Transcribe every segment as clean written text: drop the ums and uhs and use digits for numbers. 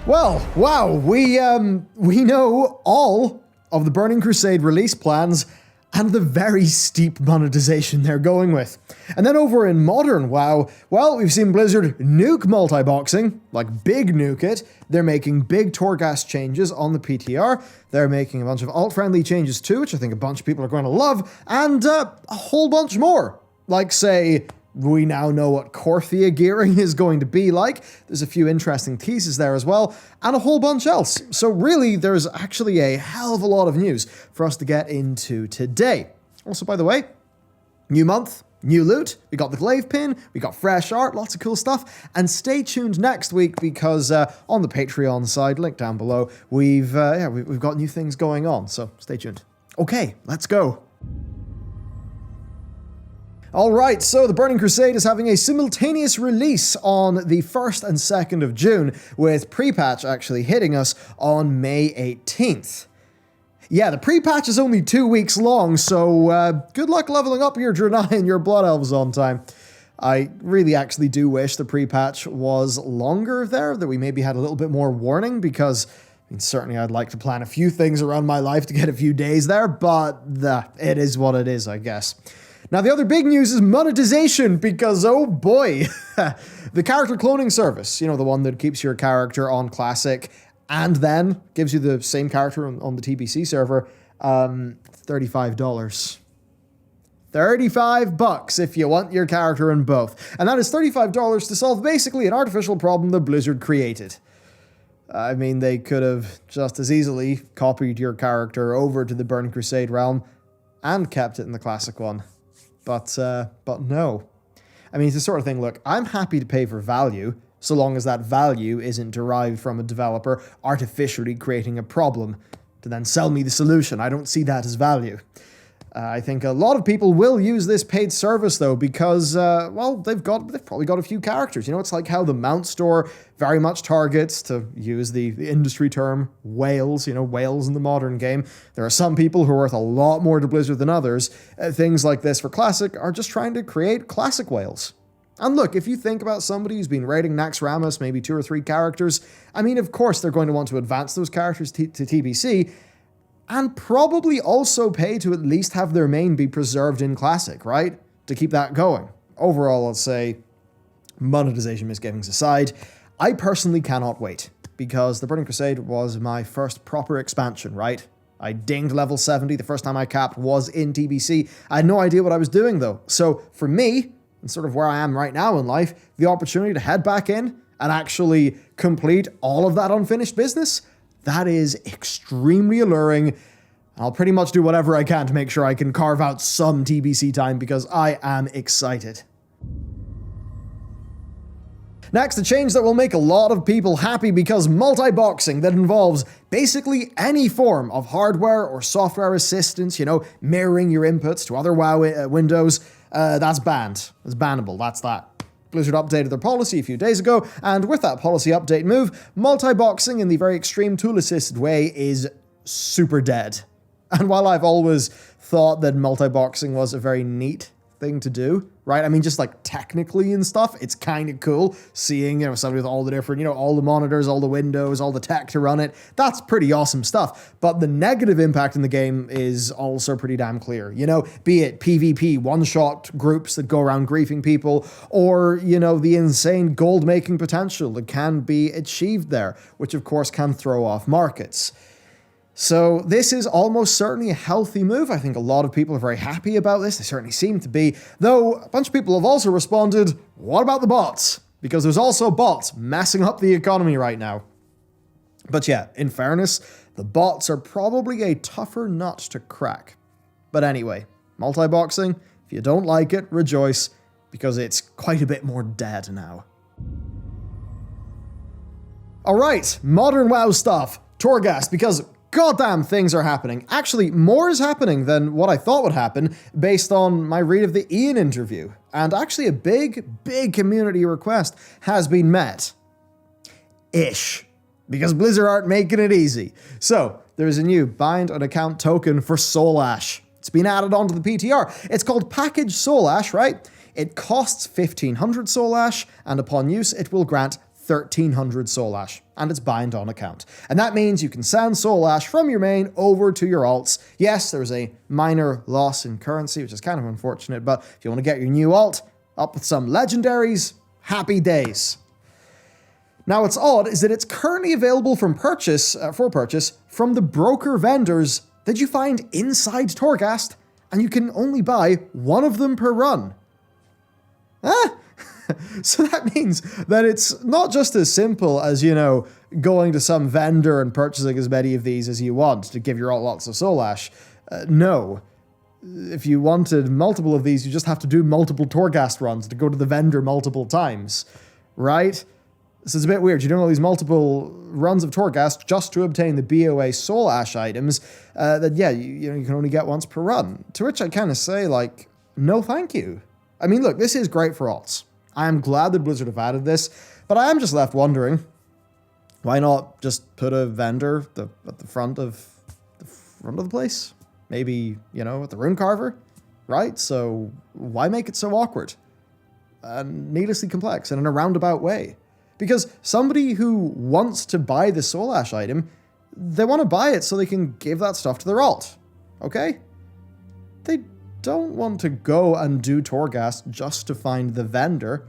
Well, wow, we know all of the Burning Crusade release plans and the very steep monetization they're going with. And then over in Modern WoW, well, we've seen Blizzard nuke multiboxing, like big nuke it. They're making big Torghast changes on the PTR. They're making a bunch of alt-friendly changes too, which I think a bunch of people are going to love, and a whole bunch more. Like, say, we now know what Korthia gearing is going to be like. There's a few interesting teases there as well, and a whole bunch else. So really, there's actually a hell of a lot of news for us to get into today. Also, by the way, new month, new loot. We got the glaive pin, we got fresh art, lots of cool stuff. And stay tuned next week because on the Patreon side, link down below, we've got new things going on. So stay tuned. Okay, let's go. Alright, so the Burning Crusade is having a simultaneous release on the 1st and 2nd of June, with pre-patch actually hitting us on May 18th. Yeah, the pre-patch is only 2 weeks long, so good luck leveling up your Draenei and your Blood Elves on time. I really actually do wish the pre-patch was longer there, that we maybe had a little bit more warning, because I mean, certainly I'd like to plan a few things around my life to get a few days there, but it is what it is, I guess. Now, the other big news is monetization, because, oh boy, the character cloning service, you know, the one that keeps your character on Classic and then gives you the same character on the TBC server, $35. $35 if you want your character in both. And that is $35 to solve basically an artificial problem that Blizzard created. I mean, they could have just as easily copied your character over to the Burning Crusade realm and kept it in the Classic one. But no. I mean, it's the sort of thing, look, I'm happy to pay for value, so long as that value isn't derived from a developer artificially creating a problem to then sell me the solution. I don't see that as value. I think a lot of people will use this paid service, though, because, well, they've probably got a few characters. You know, it's like how the mount store very much targets, to use the industry term, whales, you know, whales in the modern game. There are some people who are worth a lot more to Blizzard than others. Things like this for Classic are just trying to create Classic whales. And look, if you think about somebody who's been raiding Naxxramas, maybe 2 or 3 characters, I mean, of course they're going to want to advance those characters to TBC, and probably also pay to at least have their main be preserved in Classic, right? To keep that going. Overall, I'll say, monetization misgivings aside, I personally cannot wait, because the Burning Crusade was my first proper expansion, right? I dinged level 70 the first time I capped was in TBC. I had no idea what I was doing, though. So for me, and sort of where I am right now in life, the opportunity to head back in and actually complete all of that unfinished business, that is extremely alluring. I'll pretty much do whatever I can to make sure I can carve out some TBC time, because I am excited. Next, a change that will make a lot of people happy, because multiboxing that involves basically any form of hardware or software assistance, you know, mirroring your inputs to other WoW windows, that's banned. It's bannable, that's that. Blizzard updated their policy a few days ago, and with that policy update move, multiboxing in the very extreme tool-assisted way is super dead. And while I've always thought that multiboxing was a very neat thing to do, right? I mean, just like technically and stuff, it's kind of cool seeing, you know, somebody with all the different, you know, all the monitors, all the windows, all the tech to run it. That's pretty awesome stuff. But the negative impact in the game is also pretty damn clear. You know, be it PvP one-shot groups that go around griefing people, or, you know, the insane gold-making potential that can be achieved there, which of course can throw off markets. So this is almost certainly a healthy move. I think a lot of people are very happy about this. They certainly seem to be. Though a bunch of people have also responded, what about the bots? Because there's also bots messing up the economy right now. But yeah, in fairness, the bots are probably a tougher nut to crack. But anyway, multiboxing, if you don't like it, rejoice, because it's quite a bit more dead now. Alright, modern WoW stuff. Torghast, because goddamn things are happening. Actually, more is happening than what I thought would happen based on my read of the Ian interview. And actually a big community request has been met. Ish. Because Blizzard aren't making it easy. So, there's a new bind an account token for Soul Ash. It's been added onto the PTR. It's called Package Soul Ash, right? It costs 1500 Soul Ash, and upon use, it will grant 1300 soul ash, and it's bind on account. And that means you can send soul ash from your main over to your alts. Yes, there's a minor loss in currency, which is kind of unfortunate, but if you want to get your new alt up with some legendaries, happy days. Now, what's odd is that it's currently available for purchase from the broker vendors that you find inside Torghast, and you can only buy one of them per run. So that means that it's not just as simple as, going to some vendor and purchasing as many of these as you want to give your alt lots of soul ash. No. If you wanted multiple of these, you just have to do multiple Torghast runs to go to the vendor multiple times, right? This is a bit weird. You're doing all these multiple runs of Torghast just to obtain the BOA Soul Ash items that, you can only get once per run. To which I kind of say, no thank you. I mean, look, this is great for alts. I am glad that Blizzard have added this, but I am just left wondering, why not just put a vendor at the front of the place? Maybe, at the Rune Carver, right? So why make it so awkward and needlessly complex and in a roundabout way? Because somebody who wants to buy the Soul Ash item, they want to buy it so they can give that stuff to their alt, okay? They don't want to go and do Torghast just to find the vendor,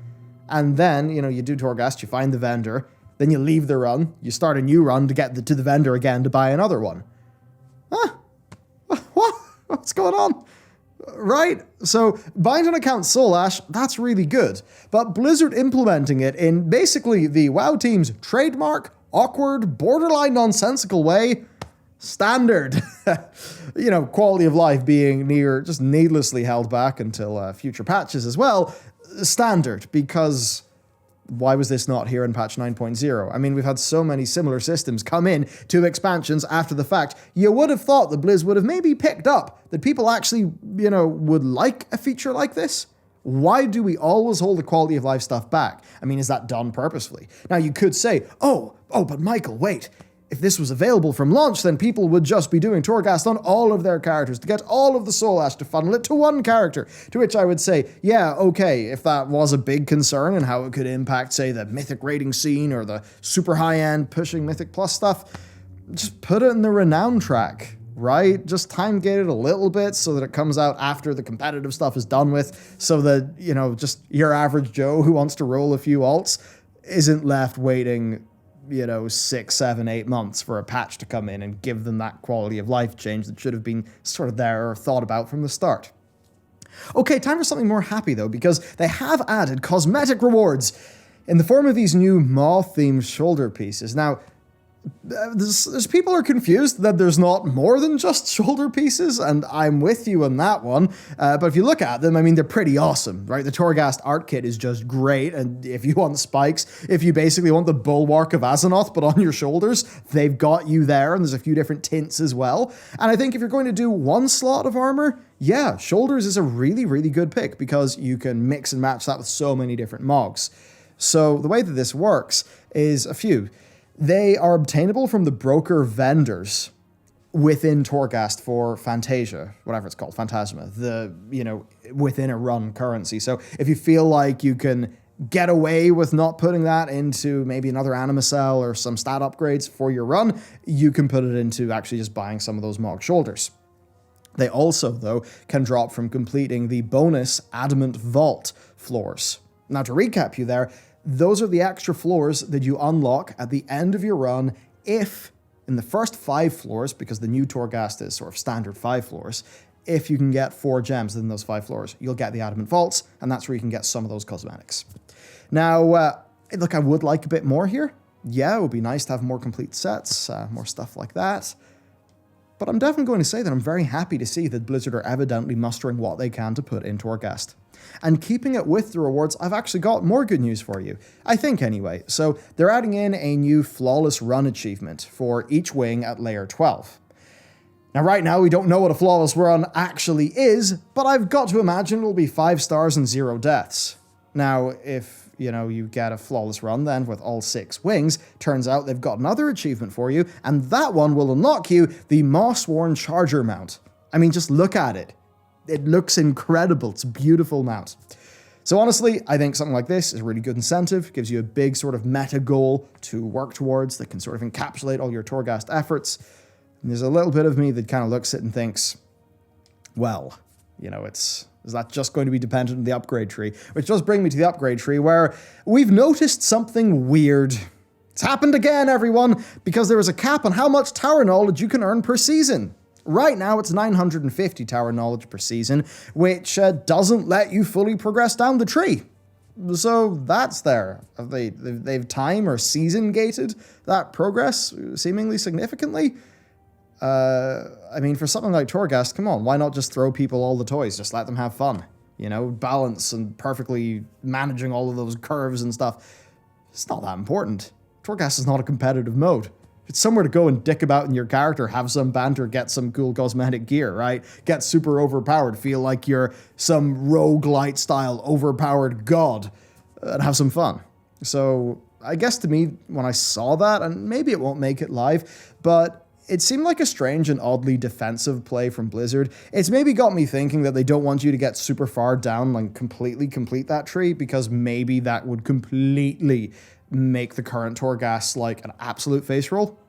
and then, you do Torghast, you find the vendor, then you leave the run, you start a new run to get to the vendor again to buy another one. What? What's going on? Right? So, bind on account Soul Ash, that's really good. But Blizzard implementing it in basically the WoW team's trademark, awkward, borderline nonsensical way, standard. Quality of life being just needlessly held back until future patches as well, standard, because why was this not here in patch 9.0? I mean, we've had so many similar systems come in to expansions after the fact. You would have thought that Blizz would have maybe picked up that people actually, would like a feature like this. Why do we always hold the quality of life stuff back? I mean, is that done purposefully? Now, you could say, but Michael, wait. If this was available from launch, then people would just be doing Torghast on all of their characters to get all of the soul ash to funnel it to one character. To which I would say, yeah, okay, if that was a big concern and how it could impact, say, the Mythic rating scene or the super high-end pushing Mythic Plus stuff, just put it in the Renown track, right? Just time-gate it a little bit so that it comes out after the competitive stuff is done with, so that, just your average Joe who wants to roll a few alts isn't left waiting 6, 7, 8 months for a patch to come in and give them that quality of life change that should have been sort of there or thought about from the start. Okay, time for something more happy though, because they have added cosmetic rewards in the form of these new moth-themed shoulder pieces. Now, there's people are confused that there's not more than just shoulder pieces, and I'm with you on that one. But if you look at them, I mean, they're pretty awesome, right? The Torghast art kit is just great, and if you want spikes, if you basically want the Bulwark of Azeroth, but on your shoulders, they've got you there, and there's a few different tints as well. And I think if you're going to do one slot of armor, yeah, shoulders is a really, really good pick, because you can mix and match that with so many different mogs. So the way that this works is a few. They are obtainable from the broker vendors within Torghast for Fantasia, whatever it's called, Phantasma, within a run currency. So if you feel like you can get away with not putting that into maybe another anima cell or some stat upgrades for your run, you can put it into actually just buying some of those Mog shoulders. They also, though, can drop from completing the bonus Adamant Vault floors. Now, to recap you there, those are the extra floors that you unlock at the end of your run if, in the first 5 floors, because the new Torghast is sort of standard 5 floors, if you can get 4 gems in those 5 floors, you'll get the Adamant Vaults, and that's where you can get some of those cosmetics. Now, look, I would like a bit more here. Yeah, it would be nice to have more complete sets, more stuff like that. But I'm definitely going to say that I'm very happy to see that Blizzard are evidently mustering what they can to put in Torghast. And keeping it with the rewards, I've actually got more good news for you. I think anyway. So they're adding in a new Flawless Run achievement for each wing at layer 12. Now right now we don't know what a Flawless Run actually is, but I've got to imagine it'll be 5 stars and 0 deaths. Now if you get a Flawless Run then with all 6 wings, turns out they've got another achievement for you, and that one will unlock you the Moss-Worn Charger mount. I mean, just look at it. It looks incredible. It's a beautiful mount. So honestly, I think something like this is a really good incentive, gives you a big sort of meta goal to work towards that can sort of encapsulate all your Torghast efforts. And there's a little bit of me that kind of looks at it and thinks, well, you know, is that just going to be dependent on the upgrade tree? Which does bring me to the upgrade tree, where we've noticed something weird. It's happened again, everyone, because there is a cap on how much tower knowledge you can earn per season. Right now, it's 950 tower knowledge per season, which doesn't let you fully progress down the tree. So that's there. They've time or season gated that progress seemingly significantly. I mean, for something like Torghast, come on, why not just throw people all the toys? Just let them have fun. You know, balance and perfectly managing all of those curves and stuff. It's not that important. Torghast is not a competitive mode. It's somewhere to go and dick about in your character, have some banter, get some cool cosmetic gear, right? Get super overpowered, feel like you're some roguelite style overpowered god, and have some fun. So I guess to me, when I saw that, and maybe it won't make it live, but it seemed like a strange and oddly defensive play from Blizzard. It's maybe got me thinking that they don't want you to get super far down and completely complete that tree, because maybe that would completely make the current Torghast like an absolute face roll.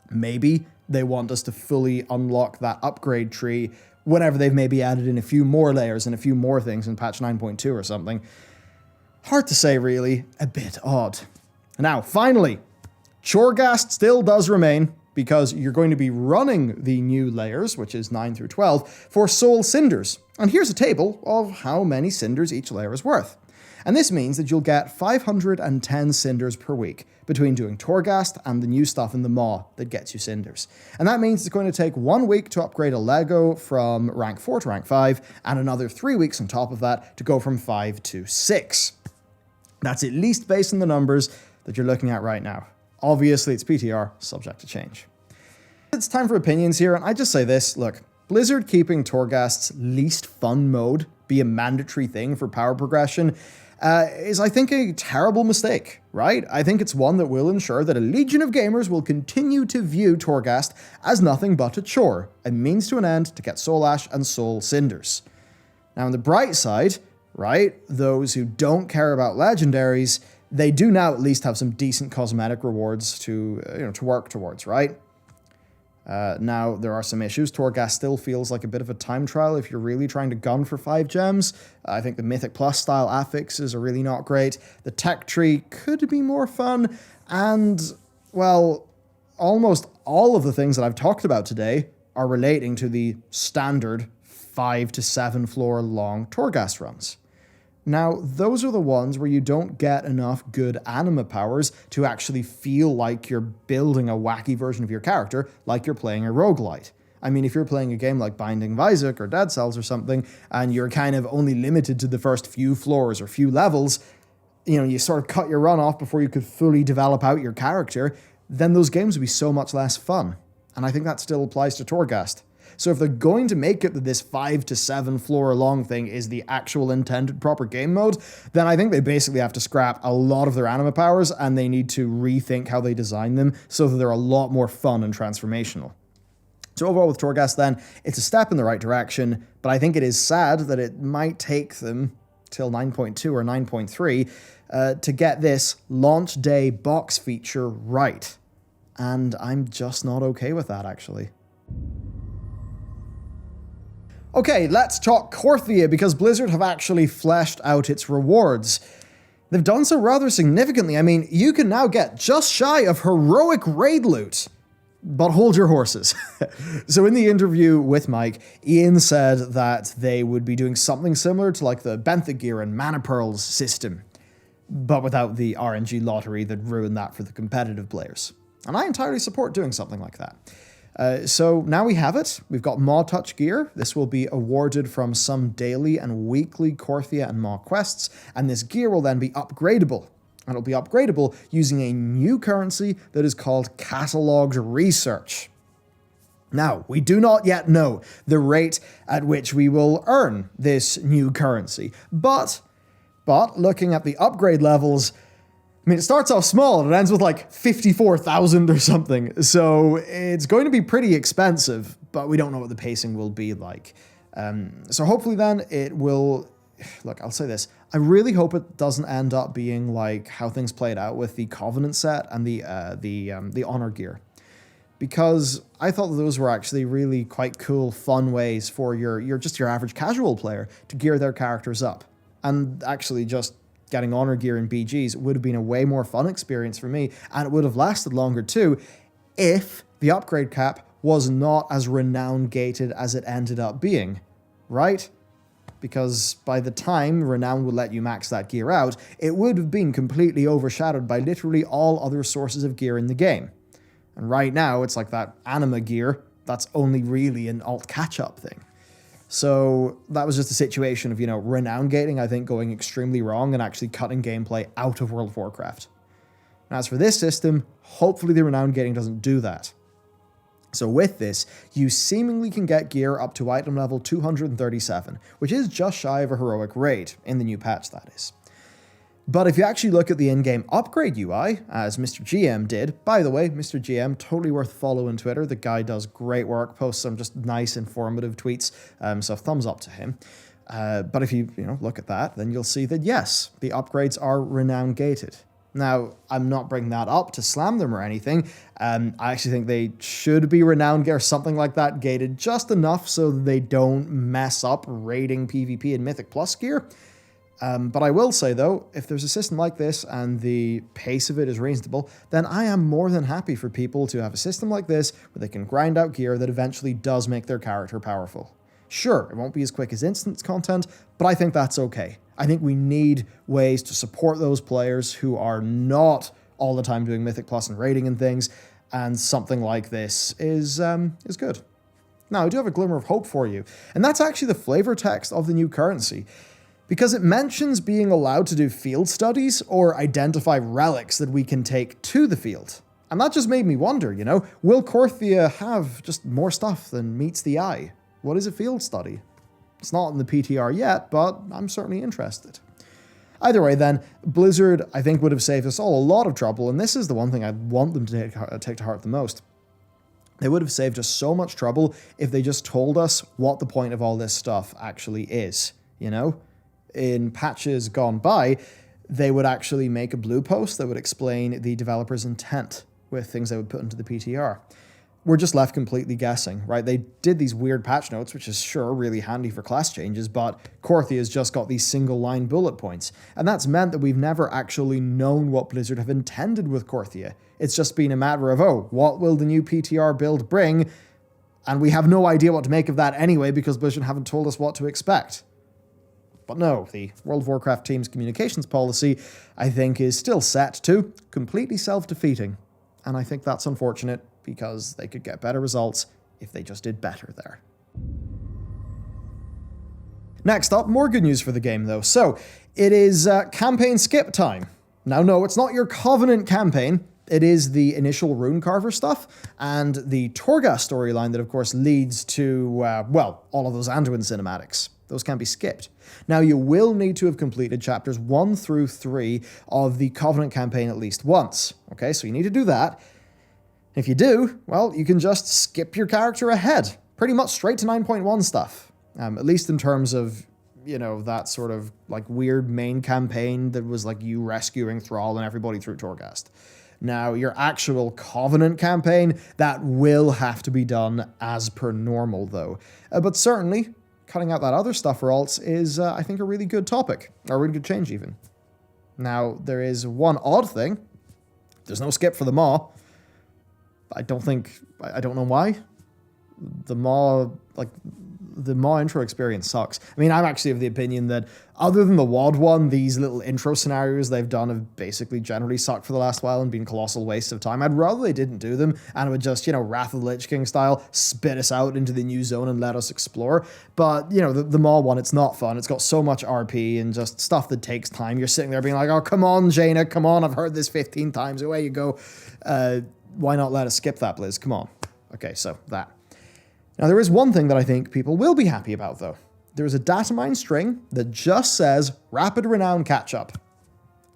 Maybe they want us to fully unlock that upgrade tree whenever they've maybe added in a few more layers and a few more things in patch 9.2 or something. Hard to say, really. A bit odd. Now, finally, Torghast still does remain, because you're going to be running the new layers, which is 9 through 12, for soul cinders. And here's a table of how many cinders each layer is worth. And this means that you'll get 510 cinders per week between doing Torghast and the new stuff in the Maw that gets you cinders. And that means it's going to take 1 week to upgrade a Lego from rank 4 to rank 5, and another 3 weeks on top of that to go from 5 to 6. That's at least based on the numbers that you're looking at right now. Obviously, it's PTR, subject to change. It's time for opinions here, and I just say this, look, Blizzard keeping Torghast's least fun mode be a mandatory thing for power progression is, I think, a terrible mistake, right? I think it's one that will ensure that a legion of gamers will continue to view Torghast as nothing but a chore, a means to an end to get Soul Ash and Soul Cinders. Now, on the bright side, right, those who don't care about legendaries, they do now at least have some decent cosmetic rewards to work towards, right? Now, there are some issues. Torghast still feels like a bit of a time trial if you're really trying to gun for 5 gems. I think the Mythic Plus style affixes are really not great. The tech tree could be more fun. And, well, almost all of the things that I've talked about today are relating to the standard 5 to 7 floor long Torghast runs. Now, those are the ones where you don't get enough good anima powers to actually feel like you're building a wacky version of your character, like you're playing a roguelite. I mean, if you're playing a game like Binding of Isaac or Dead Cells or something, and you're kind of only limited to the first few floors or few levels, you sort of cut your run off before you could fully develop out your character, then those games would be so much less fun. And I think that still applies to Torghast. So if they're going to make it that this 5 to 7 floor long thing is the actual intended proper game mode, then I think they basically have to scrap a lot of their anima powers, and they need to rethink how they design them so that they're a lot more fun and transformational. So overall with Torghast then, it's a step in the right direction, but I think it is sad that it might take them till 9.2 or 9.3 to get this launch day box feature right. And I'm just not okay with that, actually. Okay, let's talk Korthia, because Blizzard have actually fleshed out its rewards. They've done so rather significantly. I mean, you can now get just shy of heroic raid loot. But hold your horses. So in the interview with Mike, Ian said that they would be doing something similar to like the Benthic gear and Mana Pearls system, but without the RNG lottery that ruined that for the competitive players. And I entirely support doing something like that. So now we have it. We've got Maw Touch gear. This will be awarded from some daily and weekly Korthia and Maw quests, and this gear will then be upgradable. And it'll be upgradable using a new currency that is called Catalogued Research. Now, we do not yet know the rate at which we will earn this new currency, but looking at the upgrade levels, I mean, it starts off small and it ends with like 54,000 or something, so it's going to be pretty expensive, but we don't know what the pacing will be like. So hopefully then it will look, I'll say this. I really hope it doesn't end up being like how things played out with the Covenant set and the Honor gear. Because I thought that those were actually really quite cool, fun ways for your average casual player to gear their characters up. And actually just getting Honor gear in BGs would have been a way more fun experience for me, and it would have lasted longer too if the upgrade cap was not as renown gated as it ended up being, right? Because by the time Renown would let you max that gear out, it would have been completely overshadowed by literally all other sources of gear in the game. And right now, it's like that anima gear, that's only really an alt catch-up thing. So that was just a situation of, renown gating, I think, going extremely wrong and actually cutting gameplay out of World of Warcraft. And as for this system, hopefully the renown gating doesn't do that. So with this, you seemingly can get gear up to item level 237, which is just shy of a heroic raid, in the new patch that is. But if you actually look at the in-game upgrade UI, as Mr. GM did, by the way, Mr. GM, totally worth following on Twitter, the guy does great work, posts some just nice, informative tweets, so thumbs up to him. But if you look at that, then you'll see that yes, the upgrades are renown gated. Now, I'm not bringing that up to slam them or anything. I actually think they should be renown or something like that gated just enough so that they don't mess up raiding PvP and Mythic Plus gear. But I will say, though, if there's a system like this and the pace of it is reasonable, then I am more than happy for people to have a system like this where they can grind out gear that eventually does make their character powerful. Sure, it won't be as quick as instance content, but I think that's okay. I think we need ways to support those players who are not all the time doing Mythic Plus and raiding and things, and something like this is good. Now, I do have a glimmer of hope for you, and that's actually the flavor text of the new currency, because it mentions being allowed to do field studies or identify relics that we can take to the field. And that just made me wonder, will Korthia have just more stuff than meets the eye? What is a field study? It's not in the PTR yet, but I'm certainly interested. Either way then, Blizzard, I think, would have saved us all a lot of trouble, and this is the one thing I want them to take to heart the most. They would have saved us so much trouble if they just told us what the point of all this stuff actually is, In patches gone by, they would actually make a blue post that would explain the developer's intent with things they would put into the PTR. We're just left completely guessing, right? They did these weird patch notes, which is sure really handy for class changes, but Korthia's just got these single line bullet points. And that's meant that we've never actually known what Blizzard have intended with Korthia. It's just been a matter of, what will the new PTR build bring? And we have no idea what to make of that anyway, because Blizzard haven't told us what to expect. But no, the World of Warcraft team's communications policy, I think, is still set to completely self-defeating. And I think that's unfortunate, because they could get better results if they just did better there. Next up, more good news for the game though. So, it is campaign skip time. Now no, it's not your Covenant campaign. It is the initial Rune Carver stuff, and the Torghast storyline that of course leads to, all of those Anduin cinematics. Those can be skipped. Now, you will need to have completed chapters 1 through 3 of the Covenant campaign at least once. Okay, so you need to do that. If you do, well, you can just skip your character ahead, pretty much straight to 9.1 stuff. At least in terms of, that sort of like weird main campaign that was like you rescuing Thrall and everybody through Torghast. Now, your actual Covenant campaign, that will have to be done as per normal though. But certainly, cutting out that other stuff for alts is, I think, a really good topic, or a really good change even. Now, there is one odd thing. There's no skip for the Maw. I don't know why. The Maw intro experience sucks. I mean, I'm actually of the opinion that other than the WoD one, these little intro scenarios they've done have basically generally sucked for the last while and been colossal wastes of time. I'd rather they didn't do them and it would just, Wrath of the Lich King style, spit us out into the new zone and let us explore. But, the Maw one, it's not fun. It's got so much RP and just stuff that takes time. You're sitting there being like, oh, come on, Jaina, come on, I've heard this 15 times. Away you go. Why not let us skip that, Blizz? Come on. Okay, so that. Now, there is one thing that I think people will be happy about, though. There is a data mine string that just says Rapid Renown Catch-Up.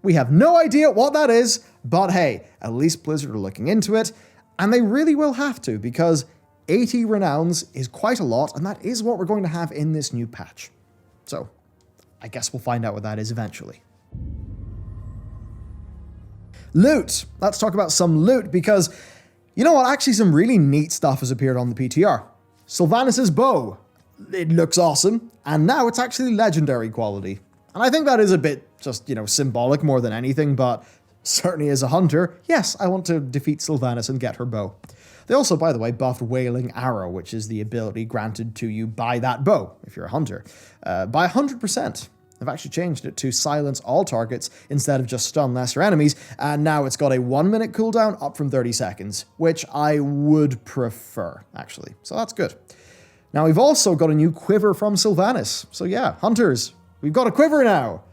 We have no idea what that is, but hey, at least Blizzard are looking into it, and they really will have to, because 80 renowns is quite a lot, and that is what we're going to have in this new patch. So, I guess we'll find out what that is eventually. Loot. Let's talk about some loot, because you know what? Actually, some really neat stuff has appeared on the PTR. Sylvanas' bow. It looks awesome, and now it's actually legendary quality. And I think that is a bit just, symbolic more than anything, but certainly as a hunter, yes, I want to defeat Sylvanas and get her bow. They also, by the way, buffed Wailing Arrow, which is the ability granted to you by that bow, if you're a hunter, by 100%. I've actually changed it to silence all targets instead of just stun lesser enemies, and now it's got a 1-minute cooldown up from 30 seconds, which I would prefer, actually. So that's good. Now we've also got a new quiver from Sylvanas. So yeah, hunters, we've got a quiver now.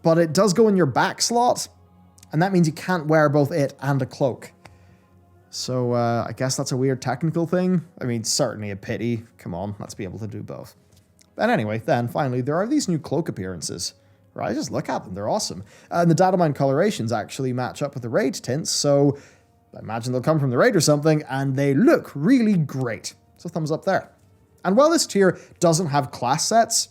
But it does go in your back slot, and that means you can't wear both it and a cloak. So I guess that's a weird technical thing. I mean, certainly a pity. Come on, let's be able to do both. But anyway, then, finally, there are these new cloak appearances. Right, just look at them, they're awesome. And the data mine colorations actually match up with the raid tints, so I imagine they'll come from the raid or something, and they look really great. So thumbs up there. And while this tier doesn't have class sets,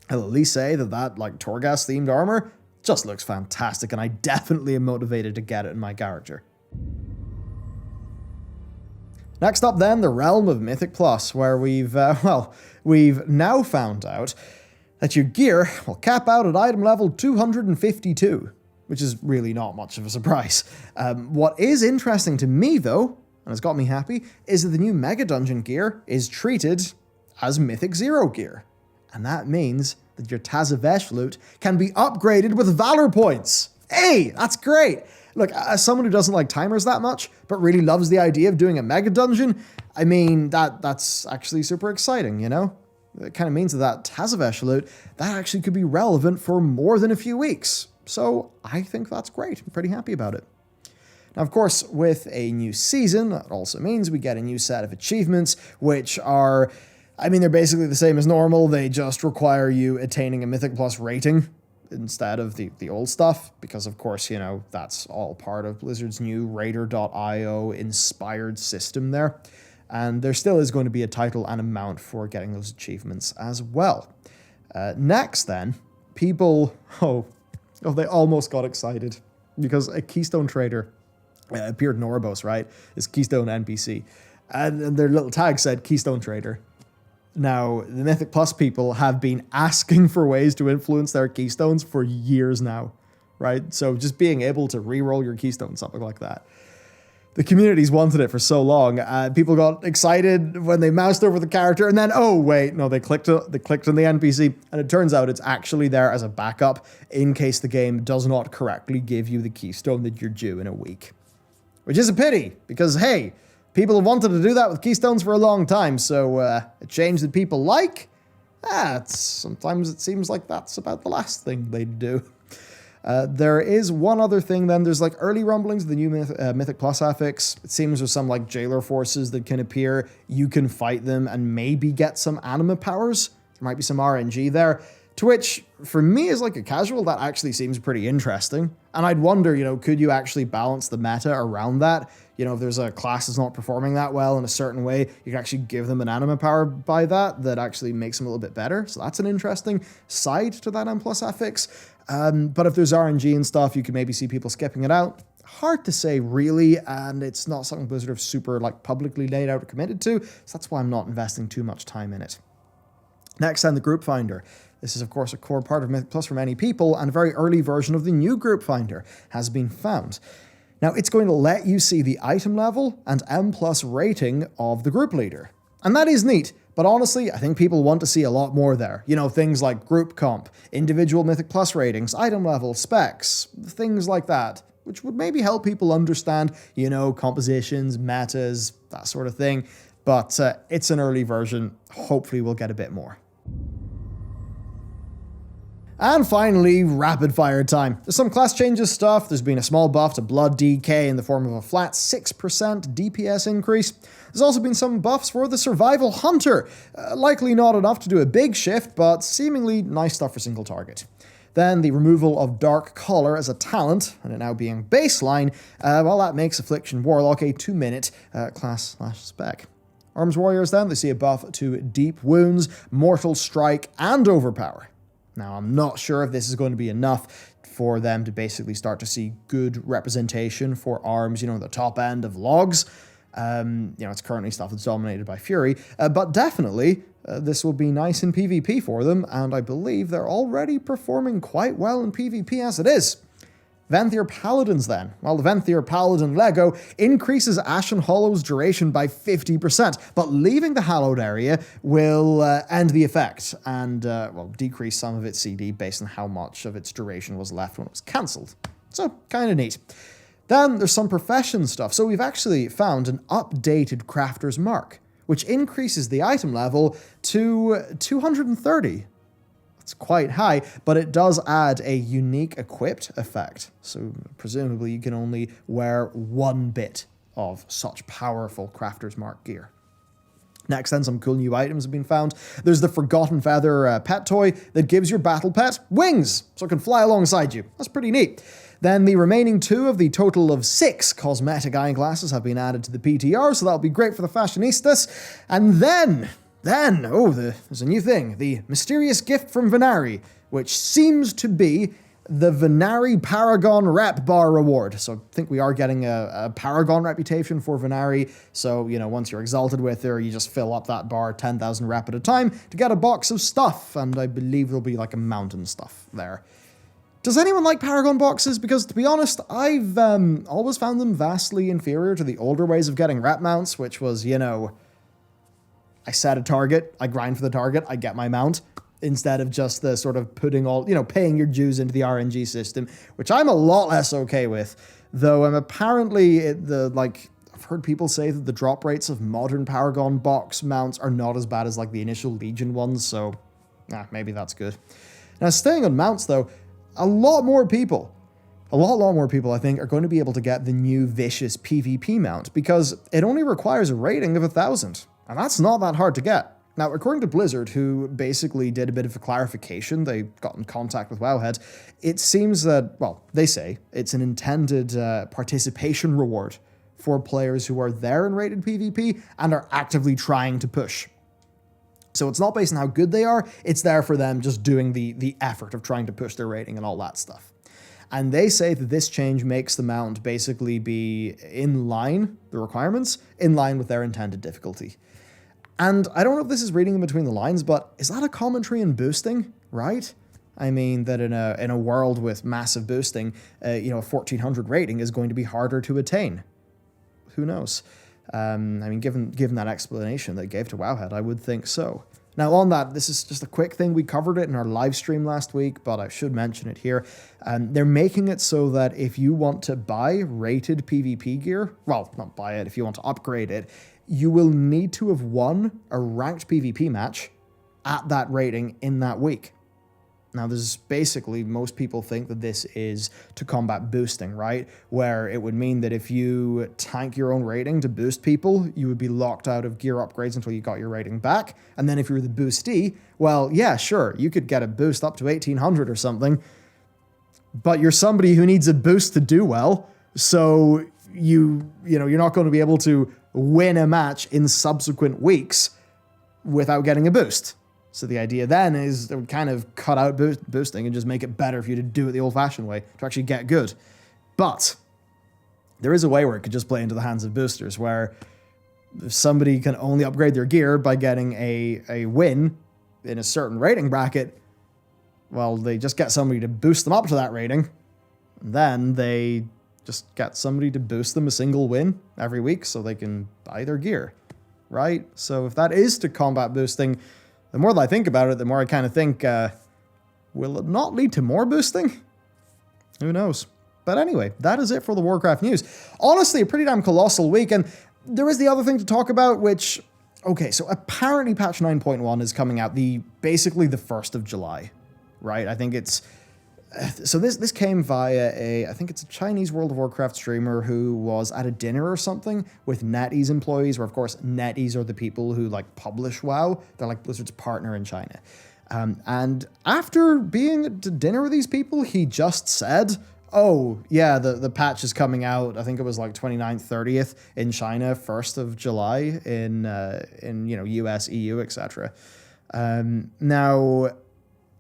I'll at least say that Torghast themed armor just looks fantastic, and I definitely am motivated to get it in my character. Next up then, the realm of Mythic Plus, where we've now found out that your gear will cap out at item level 252, which is really not much of a surprise. What is interesting to me though, and has got me happy, is that the new Mega Dungeon gear is treated as Mythic Zero gear. And that means that your Tazavesh loot can be upgraded with Valor points. Hey, that's great! Look, as someone who doesn't like timers that much, but really loves the idea of doing a Mega Dungeon, I mean, that's actually super exciting, you know? It kind of means that Tazavesh loot, that actually could be relevant for more than a few weeks. So I think that's great. I'm pretty happy about it. Now, of course, with a new season, that also means we get a new set of achievements, which are, I mean, they're basically the same as normal. They just require you attaining a Mythic Plus rating instead of the old stuff, because of course, that's all part of Blizzard's new Raider.io inspired system there. And there still is going to be a title and amount for getting those achievements as well. Next then, people, they almost got excited because a Keystone Trader appeared in Oribos, right? It's Keystone NPC. And their little tag said Keystone Trader. Now, the Mythic Plus people have been asking for ways to influence their keystones for years now, right? So just being able to re-roll your keystone, something like that. The community's wanted it for so long. People got excited when they moused over the character, and then, they clicked on the NPC, and it turns out it's actually there as a backup in case the game does not correctly give you the keystone that you're due in a week. Which is a pity, because, hey, people have wanted to do that with keystones for a long time, so a change that people like, sometimes it seems like that's about the last thing they'd do. There is one other thing then. There's early rumblings of the new Mythic Plus affix. It seems with some jailer forces that can appear, you can fight them and maybe get some anima powers. There might be some RNG there. To which, for me as a casual, that actually seems pretty interesting. And I'd wonder, could you actually balance the meta around that? If there's a class that's not performing that well in a certain way, you can actually give them an anima power by that actually makes them a little bit better. So that's an interesting side to that M plus affix. But if there's RNG and stuff, you could maybe see people skipping it out. Hard to say, really, and it's not something Blizzard have super publicly laid out or committed to, so that's why I'm not investing too much time in it. Next, then, the Group Finder. This is, of course, a core part of Mythic Plus for many people, and a very early version of the new Group Finder has been found. Now, it's going to let you see the item level and M plus rating of the group leader. And that is neat, but honestly, I think people want to see a lot more there. Things like group comp, individual Mythic Plus ratings, item level, specs, things like that, which would maybe help people understand, compositions, metas, that sort of thing. But it's an early version. Hopefully we'll get a bit more. And finally, rapid fire time. There's some class changes stuff. There's been a small buff to Blood DK in the form of a flat 6% DPS increase. There's also been some buffs for the Survival Hunter. Likely not enough to do a big shift, but seemingly nice stuff for single target. Then the removal of Dark Collar as a talent, and it now being baseline, that makes Affliction Warlock a 2-minute class/spec. Arms Warriors then, they see a buff to Deep Wounds, Mortal Strike, and Overpower. Now, I'm not sure if this is going to be enough for them to basically start to see good representation for arms, the top end of logs. It's currently stuff that's dominated by Fury, but definitely this will be nice in PvP for them, and I believe they're already performing quite well in PvP as it is. Venthyr Paladins then. Well, the Venthyr Paladin Lego increases Ashen Hollow's duration by 50%, but leaving the hallowed area will end the effect and, decrease some of its CD based on how much of its duration was left when it was cancelled. So, kind of neat. Then there's some profession stuff. So we've actually found an updated Crafter's Mark, which increases the item level to 230. It's quite high, but it does add a unique equipped effect. So presumably you can only wear one bit of such powerful Crafter's Mark gear. Next, then, some cool new items have been found. There's the Forgotten Feather pet toy that gives your battle pet wings, so it can fly alongside you. That's pretty neat. Then the remaining 2 of the total of 6 cosmetic eyeglasses have been added to the PTR, so that'll be great for the fashionistas. And then, there's a new thing, the mysterious gift from Venari, which seems to be the Venari Paragon Rep Bar reward. So I think we are getting a Paragon reputation for Venari. So, once you're exalted with her, you just fill up that bar 10,000 rep at a time to get a box of stuff. And I believe there'll be like a mountain stuff there. Does anyone like Paragon boxes? Because, to be honest, I've always found them vastly inferior to the older ways of getting rep mounts, which was, I set a target, I grind for the target, I get my mount, instead of just the sort of putting all, paying your dues into the RNG system, which I'm a lot less okay with. Though I'm apparently, I've heard people say that the drop rates of modern Paragon box mounts are not as bad as, the initial Legion ones, so, maybe that's good. Now, staying on mounts, though, a lot more people, I think, are going to be able to get the new Vicious PvP mount, because it only requires a rating of 1,000, and that's not that hard to get. Now, according to Blizzard, who basically did a bit of a clarification, they got in contact with Wowhead, it seems that, they say it's an intended participation reward for players who are there in rated PvP and are actively trying to push. So it's not based on how good they are, it's there for them just doing the effort of trying to push their rating and all that stuff. And they say that this change makes the mount basically be in line, the requirements, in line with their intended difficulty. And I don't know if this is reading in between the lines, but is that a commentary in boosting, right? I mean, that in a world with massive boosting, a 1400 rating is going to be harder to attain. Who knows? Given that explanation they gave to Wowhead, I would think so. Now, on that, this is just a quick thing. We covered it in our live stream last week, but I should mention it here. They're making it so that if you want to buy rated PvP gear, not buy it, if you want to upgrade it, you will need to have won a ranked PvP match at that rating in that week. Now, there's basically, most people think that this is to combat boosting, right? Where it would mean that if you tank your own rating to boost people, you would be locked out of gear upgrades until you got your rating back. And then if you were the boostee, well, yeah, sure, you could get a boost up to 1800 or something, but you're somebody who needs a boost to do well, so you're not going to be able to win a match in subsequent weeks without getting a boost. So the idea then is it would kind of cut out boosting and just make it better for you to do it the old-fashioned way to actually get good. But there is a way where it could just play into the hands of boosters, where if somebody can only upgrade their gear by getting a win in a certain rating bracket, well, they just get somebody to boost them up to that rating, and then they just get somebody to boost them a single win every week so they can buy their gear, right? So if that is to combat boosting, the more that I think about it, the more I kind of think, will it not lead to more boosting? Who knows? But anyway, that is it for the Warcraft news. Honestly, a pretty damn colossal week, and there is the other thing to talk about, which, okay, so apparently patch 9.1 is coming out basically the 1st of July, right? I think it's, so this came via I think it's a Chinese World of Warcraft streamer who was at a dinner or something with NetEase employees, where of course NetEase are the people who publish WoW. They're like Blizzard's partner in China. And after being at dinner with these people, he just said, Oh, yeah, the patch is coming out. I think it was like 29th, 30th in China, 1st of July in US, EU, etc. Now,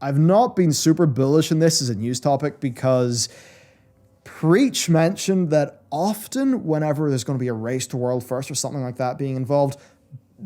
I've not been super bullish in this as a news topic because Preach mentioned that often whenever there's going to be a race to world first or something like that being involved,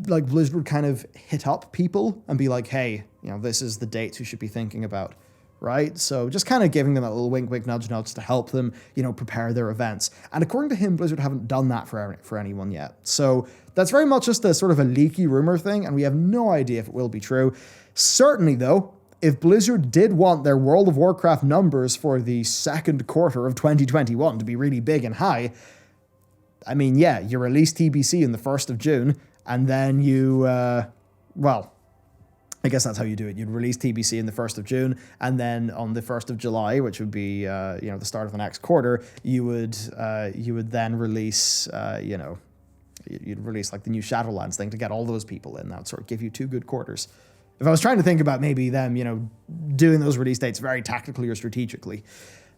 like Blizzard would kind of hit up people and be like, hey, this is the dates you should be thinking about. Right? So just kind of giving them a little wink, wink, nudge, nudge to help them, prepare their events. And according to him, Blizzard haven't done that for anyone yet. So that's very much just a sort of a leaky rumor thing, and we have no idea if it will be true. Certainly, though, if Blizzard did want their World of Warcraft numbers for the second quarter of 2021 to be really big and high, I mean, yeah, you release TBC in the 1st of June, and then you, I guess that's how you do it. You'd release TBC in the 1st of June, and then on the 1st of July, which would be the start of the next quarter, you would then release you'd release like the new Shadowlands thing to get all those people in. That would sort of give you 2 good quarters. If I was trying to think about maybe them, doing those release dates very tactically or strategically.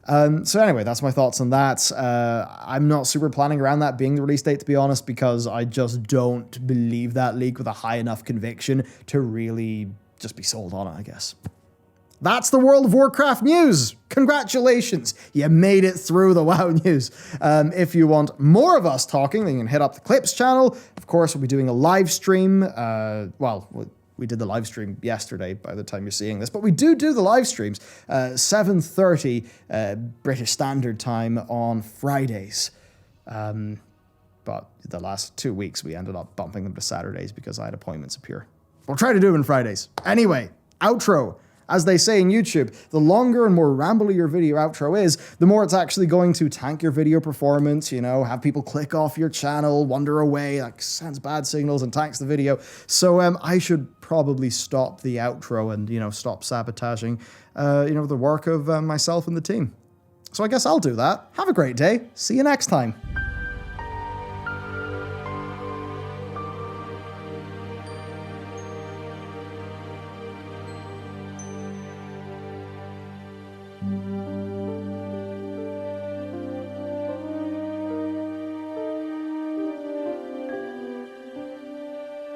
So anyway, that's my thoughts on that. I'm not super planning around that being the release date, to be honest, because I just don't believe that leak with a high enough conviction to really just be sold on it, I guess. That's the World of Warcraft news. Congratulations. You made it through the WoW news. If you want more of us talking, then you can hit up the Clips channel. Of course, we'll be doing a live stream. We did the live stream yesterday by the time you're seeing this, but we do the live streams 7:30 British Standard Time on Fridays. But the last 2 weeks we ended up bumping them to Saturdays because I had appointments appear. We'll try to do them Fridays. Anyway, outro. As they say in YouTube, the longer and more rambly your video outro is, the more it's actually going to tank your video performance, have people click off your channel, wander away, that sends bad signals and tanks the video. So I should probably stop the outro and, stop sabotaging, the work of myself and the team. So I guess I'll do that. Have a great day. See you next time.